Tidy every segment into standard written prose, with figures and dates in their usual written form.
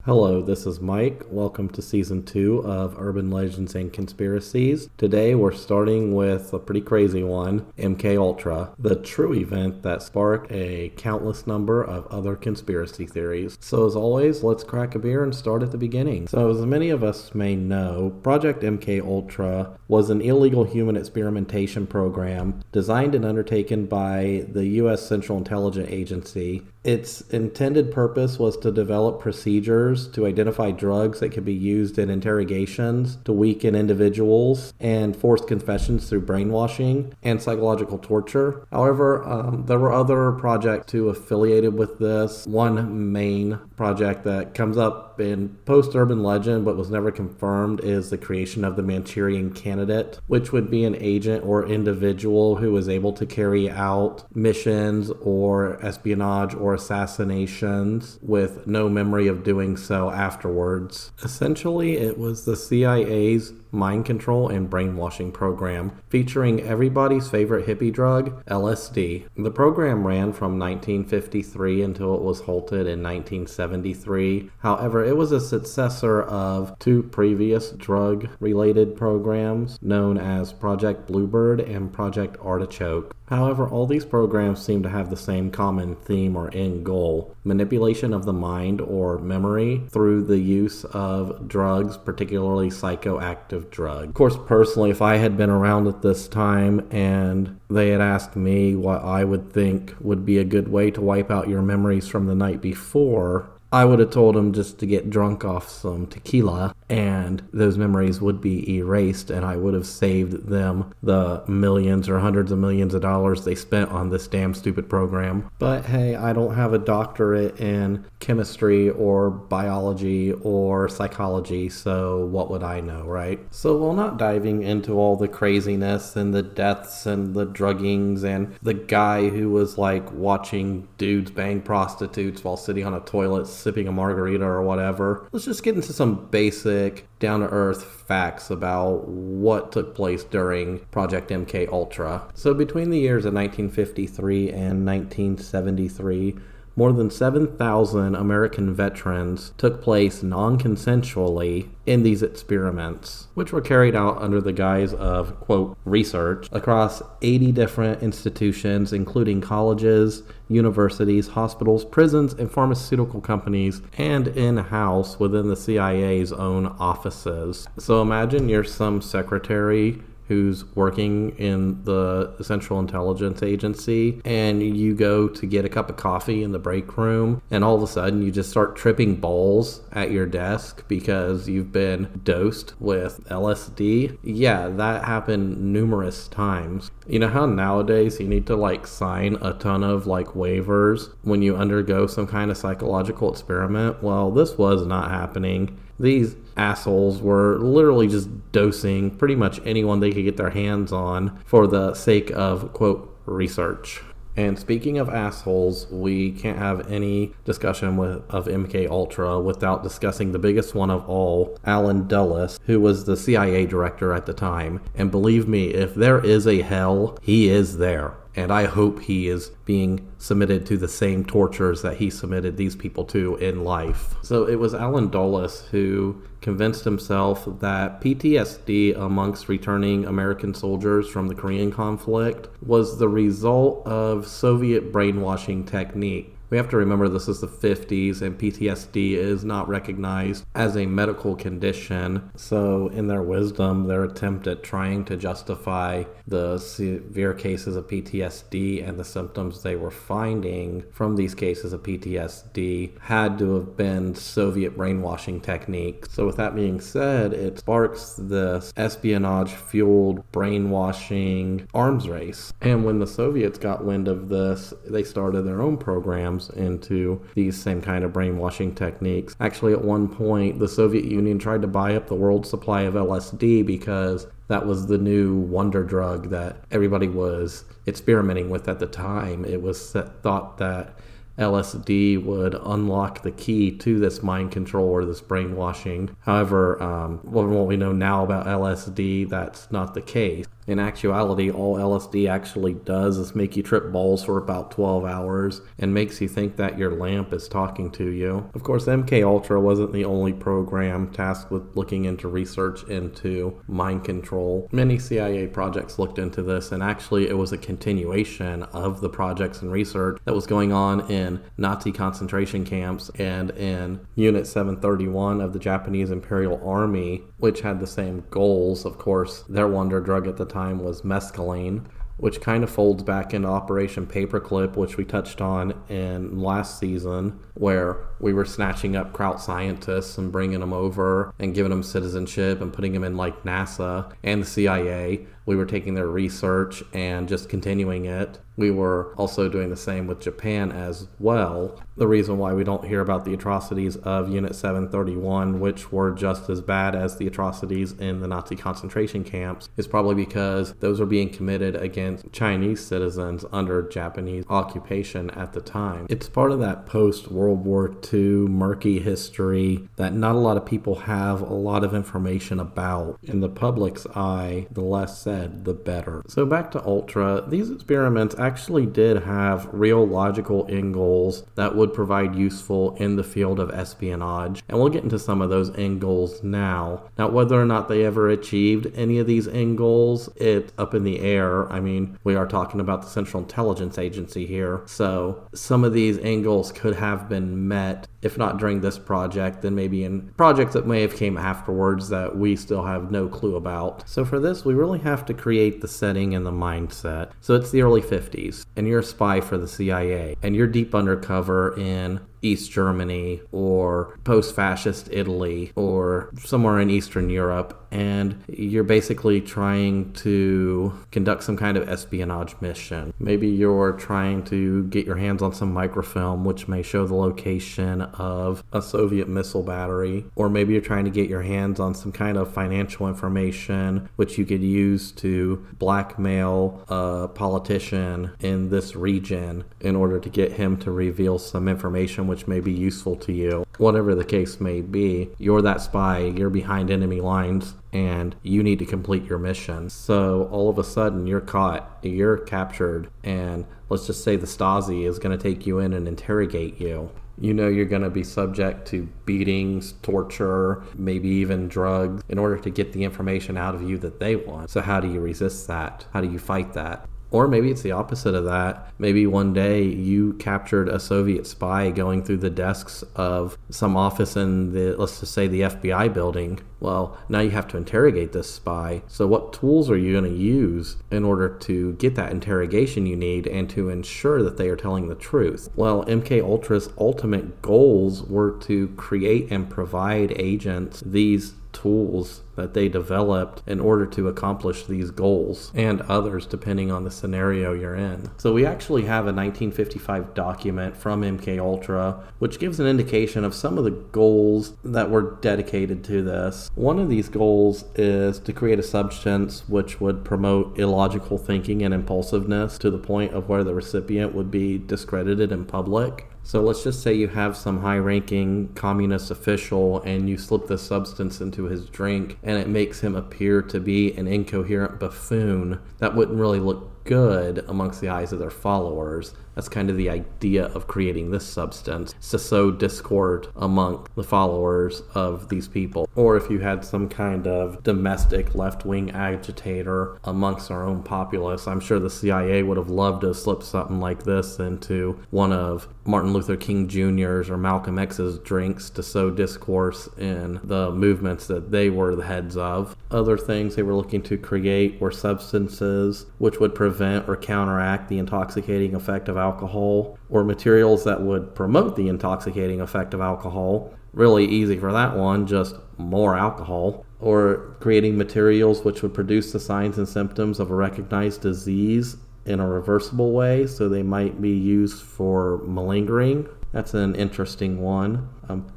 Hello, this is Mike. Welcome to Season 2 of Urban Legends and Conspiracies. Today we're starting with a pretty crazy one, MK Ultra, the true event that sparked a countless number of other conspiracy theories. So as always, let's crack a beer and start at the beginning. So as many of us may know, Project MK Ultra was an illegal human experimentation program designed and undertaken by the U.S. Central Intelligence Agency. Its intended purpose was to develop procedures to identify drugs that could be used in interrogations to weaken individuals and force confessions through brainwashing and psychological torture. However, there were other projects too affiliated with this. One main project that comes up in post-urban legend but was never confirmed is the creation of the Manchurian Candidate, which would be an agent or individual who was able to carry out missions or espionage or assassinations with no memory of doing so afterwards. Essentially, it was the CIA's mind control and brainwashing program, featuring everybody's favorite hippie drug, LSD. The program ran from 1953 until it was halted in 1973. However, it was a successor of two previous drug-related programs known as Project Bluebird and Project Artichoke. However, all these programs seem to have the same common theme or end goal: manipulation of the mind or memory through the use of drugs, particularly psychoactive drugs. Of course, personally, if I had been around at this time and they had asked me what I would think would be a good way to wipe out your memories from the night before, I would have told them just to get drunk off some tequila and those memories would be erased, and I would have saved them the millions or hundreds of millions of dollars they spent on this damn stupid program. But hey, I don't have a doctorate in chemistry or biology or psychology, so what would I know, right? So while not diving into all the craziness and the deaths and the druggings and the guy who was like watching dudes bang prostitutes while sitting on a toilet sipping a margarita or whatever, let's just get into some basic down-to-earth facts about what took place during Project MK Ultra. So between the years of 1953 and 1973, more than 7,000 American veterans took place non-consensually in these experiments, which were carried out under the guise of, quote, research across 80 different institutions, including colleges, universities, hospitals, prisons, and pharmaceutical companies, and in-house within the CIA's own offices. So imagine you're some secretary who's working in the Central Intelligence Agency, and you go to get a cup of coffee in the break room, and all of a sudden you just start tripping balls at your desk because you've been dosed with LSD. Yeah, that happened numerous times. You know how nowadays you need to like sign a ton of like waivers when you undergo some kind of psychological experiment? Well, this was not happening. These assholes were literally just dosing pretty much anyone they could get their hands on for the sake of, quote, research. And speaking of assholes, we can't have any discussion of MK Ultra without discussing the biggest one of all, Alan Dulles, who was the CIA director at the time. And believe me, if there is a hell, he is there. And I hope he is being submitted to the same tortures that he submitted these people to in life. So it was Alan Dulles who convinced himself that PTSD amongst returning American soldiers from the Korean conflict was the result of Soviet brainwashing technique. We have to remember this is the 50s and PTSD is not recognized as a medical condition. So in their wisdom, their attempt at trying to justify the severe cases of PTSD and the symptoms they were finding from these cases of PTSD had to have been Soviet brainwashing techniques. So with that being said, it sparks this espionage-fueled brainwashing arms race. And when the Soviets got wind of this, they started their own programs into these same kind of brainwashing techniques. Actually, at one point, the Soviet Union tried to buy up the world's supply of LSD because that was the new wonder drug that everybody was experimenting with at the time. It was thought that LSD would unlock the key to this mind control or this brainwashing. However, what we know now about LSD, that's not the case. In actuality, all LSD actually does is make you trip balls for about 12 hours and makes you think that your lamp is talking to you. Of course, MK Ultra wasn't the only program tasked with looking into research into mind control. Many CIA projects looked into this, and actually it was a continuation of the projects and research that was going on in Nazi concentration camps and in Unit 731 of the Japanese Imperial Army, which had the same goals. Of course, their wonder drug at the time was mescaline, which kind of folds back into Operation Paperclip, which we touched on in last season, where we were snatching up Kraut scientists and bringing them over and giving them citizenship and putting them in like NASA and the CIA. We were taking their research and just continuing it. We were also doing the same with Japan as well. The reason why we don't hear about the atrocities of Unit 731, which were just as bad as the atrocities in the Nazi concentration camps, is probably because those were being committed against Chinese citizens under Japanese occupation at the time. It's part of that post-World War II murky history that not a lot of people have a lot of information about. In the public's eye, the less said, the better. So back to Ultra, these experiments actually did have real logical end goals that would provide useful in the field of espionage, and we'll get into some of those end goals now. Now, whether or not they ever achieved any of these end goals, it's up in the air. I mean, we are talking about the Central Intelligence Agency here, so some of these end goals could have been met, if not during this project, then maybe in projects that may have came afterwards that we still have no clue about. So for this, we really have to create the setting and the mindset. So it's the early 50s, and you're a spy for the CIA, and you're deep undercover in East Germany or post-fascist Italy or somewhere in Eastern Europe, and you're basically trying to conduct some kind of espionage mission. Maybe you're trying to get your hands on some microfilm which may show the location of a Soviet missile battery, or maybe you're trying to get your hands on some kind of financial information which you could use to blackmail a politician in this region in order to get him to reveal some information which may be useful to you. Whatever the case may be, you're that spy, you're behind enemy lines, and you need to complete your mission. So all of a sudden you're caught, you're captured, and let's just say the Stasi is going to take you in and interrogate you. You know you're going to be subject to beatings, torture, maybe even drugs in order to get the information out of you that they want. So how do you resist that? How do you fight that? Or maybe it's the opposite of that. Maybe one day you captured a Soviet spy going through the desks of some office in the, let's just say, the FBI building. Well, now you have to interrogate this spy. So what tools are you going to use in order to get that interrogation you need and to ensure that they are telling the truth? Well, MK Ultra's ultimate goals were to create and provide agents these tools that they developed in order to accomplish these goals, and others depending on the scenario you're in. So we actually have a 1955 document from MK Ultra which gives an indication of some of the goals that were dedicated to this. One of these goals is to create a substance which would promote illogical thinking and impulsiveness to the point of where the recipient would be discredited in public. So let's just say you have some high-ranking communist official and you slip this substance into his drink and it makes him appear to be an incoherent buffoon. That wouldn't really look good amongst the eyes of their followers. That's kind of the idea of creating this substance, to sow discord among the followers of these people. Or if you had some kind of domestic left-wing agitator amongst our own populace, I'm sure the CIA would have loved to slip something like this into one of Martin Luther King Jr.'s or Malcolm X's drinks to sow discourse in the movements that they were the heads of. Other things they were looking to create were substances which would prevent or counteract the intoxicating effect of alcohol, or materials that would promote the intoxicating effect of alcohol. Really easy for that one, just more alcohol. Or creating materials which would produce the signs and symptoms of a recognized disease in a reversible way, so they might be used for malingering. That's an interesting one.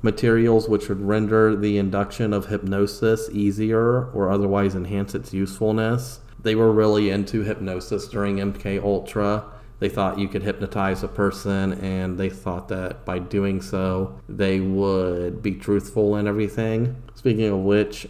Materials which would render the induction of hypnosis easier or otherwise enhance its usefulness. They were really into hypnosis during MK Ultra. They thought you could hypnotize a person, and they thought that by doing so, they would be truthful and everything. Speaking of which,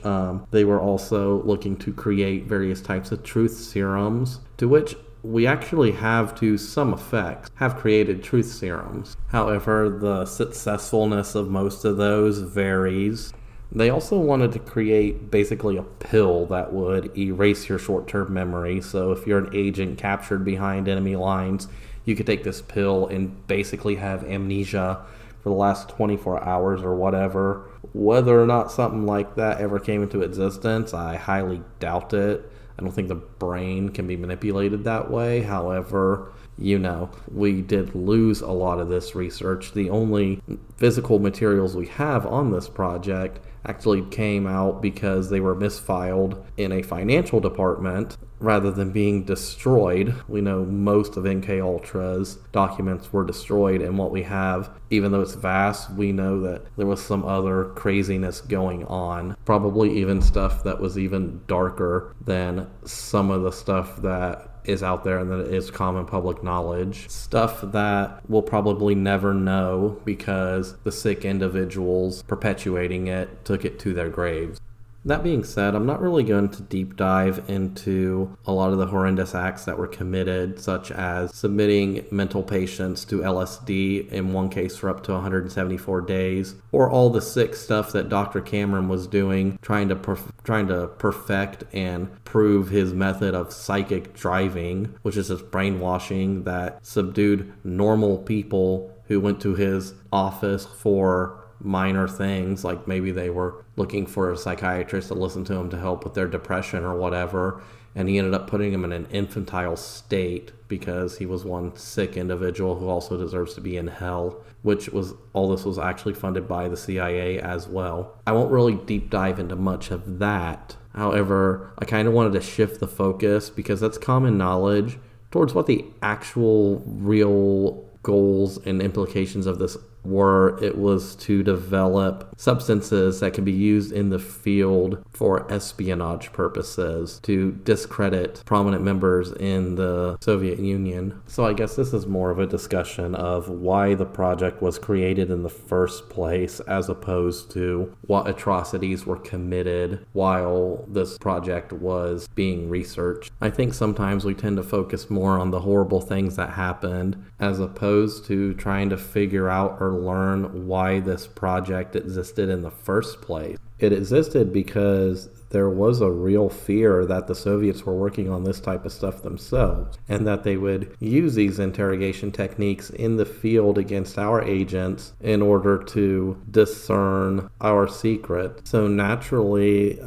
they were also looking to create various types of truth serums, to which we actually have, to some effect, have created truth serums. However, the successfulness of most of those varies. They also wanted to create basically a pill that would erase your short-term memory. So if you're an agent captured behind enemy lines, you could take this pill and basically have amnesia for the last 24 hours or whatever. Whether or not something like that ever came into existence, I highly doubt it. I don't think the brain can be manipulated that way. However, we did lose a lot of this research. The only physical materials we have on this project actually came out because they were misfiled in a financial department rather than being destroyed. We know most of MK Ultra's documents were destroyed, and what we have, even though it's vast, we know that there was some other craziness going on. Probably even stuff that was even darker than some of the stuff that is out there and that is common public knowledge. Stuff that we'll probably never know because the sick individuals perpetuating it took it to their graves. That being said, I'm not really going to deep dive into a lot of the horrendous acts that were committed, such as submitting mental patients to LSD, in one case for up to 174 days, or all the sick stuff that Dr. Cameron was doing, trying to perfect and prove his method of psychic driving, which is just brainwashing that subdued normal people who went to his office for minor things, like maybe they were looking for a psychiatrist to listen to them to help with their depression or whatever, and he ended up putting him in an infantile state because he was one sick individual who also deserves to be in hell, which was, all this was actually funded by the CIA as well. I won't really deep dive into much of that. However, I kind of wanted to shift the focus because that's common knowledge towards what the actual real goals and implications of this were. It was to develop substances that can be used in the field for espionage purposes, to discredit prominent members in the Soviet Union. So I guess this is more of a discussion of why the project was created in the first place, as opposed to what atrocities were committed while this project was being researched. I think sometimes we tend to focus more on the horrible things that happened as opposed to trying to figure out or learn why this project existed in the first place. It existed because there was a real fear that the Soviets were working on this type of stuff themselves, and that they would use these interrogation techniques in the field against our agents in order to discern our secret. So naturally,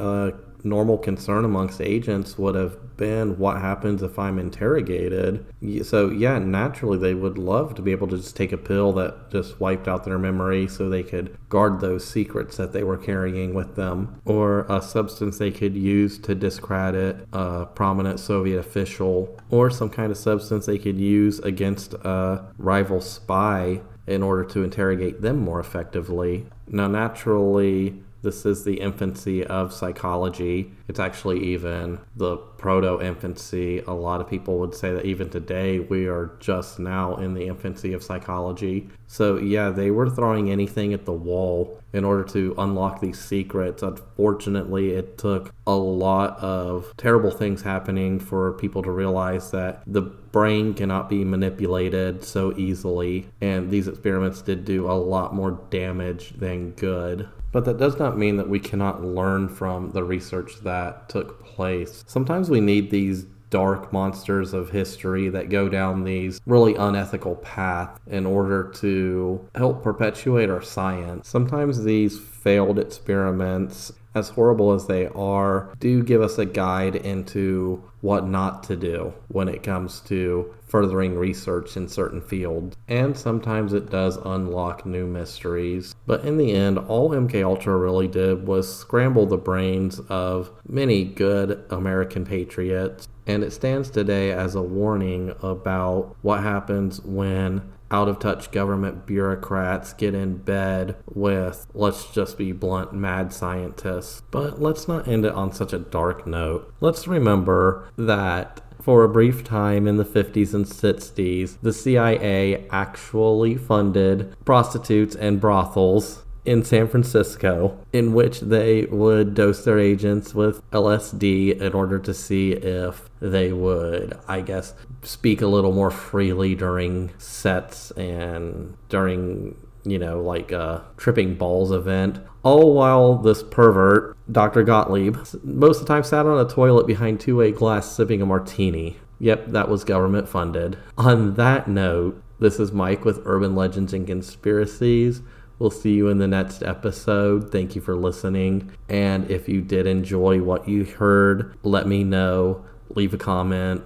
normal concern amongst agents would have been, what happens if I'm interrogated? So yeah, naturally they would love to be able to just take a pill that just wiped out their memory so they could guard those secrets that they were carrying with them, or a substance they could use to discredit a prominent Soviet official, or some kind of substance they could use against a rival spy in order to interrogate them more effectively. Now naturally, this is the infancy of psychology. It's actually even the proto-infancy. A lot of people would say that even today we are just now in the infancy of psychology. So yeah, they were throwing anything at the wall in order to unlock these secrets. Unfortunately, it took a lot of terrible things happening for people to realize that the brain cannot be manipulated so easily, and these experiments did do a lot more damage than good. But that does not mean that we cannot learn from the research that took place. Sometimes we need these dark monsters of history that go down these really unethical paths in order to help perpetuate our science. Sometimes these failed experiments, as horrible as they are, do give us a guide into what not to do when it comes to furthering research in certain fields. And sometimes it does unlock new mysteries. But in the end, all MK Ultra really did was scramble the brains of many good American patriots. And it stands today as a warning about what happens when out-of-touch government bureaucrats get in bed with, let's just be blunt, mad scientists. But let's not end it on such a dark note. Let's remember that For a brief time in the 50s and 60s, the CIA actually funded prostitutes and brothels in San Francisco, in which they would dose their agents with LSD in order to see if they would, I guess, speak a little more freely during sets and during, like a tripping balls event. All while this pervert, Dr. Gottlieb, most of the time sat on a toilet behind two-way glass sipping a martini. Yep, that was government funded. On that note, this is Mike with Urban Legends and Conspiracies. We'll see you in the next episode. Thank you for listening. And if you did enjoy what you heard, let me know. Leave a comment.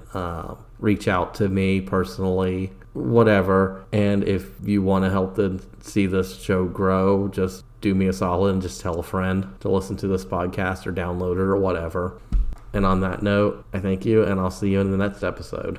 Reach out to me personally. Whatever. And if you want to help see this show grow, just do me a solid and just tell a friend to listen to this podcast or download it or whatever. And on that note, I thank you, and I'll see you in the next episode.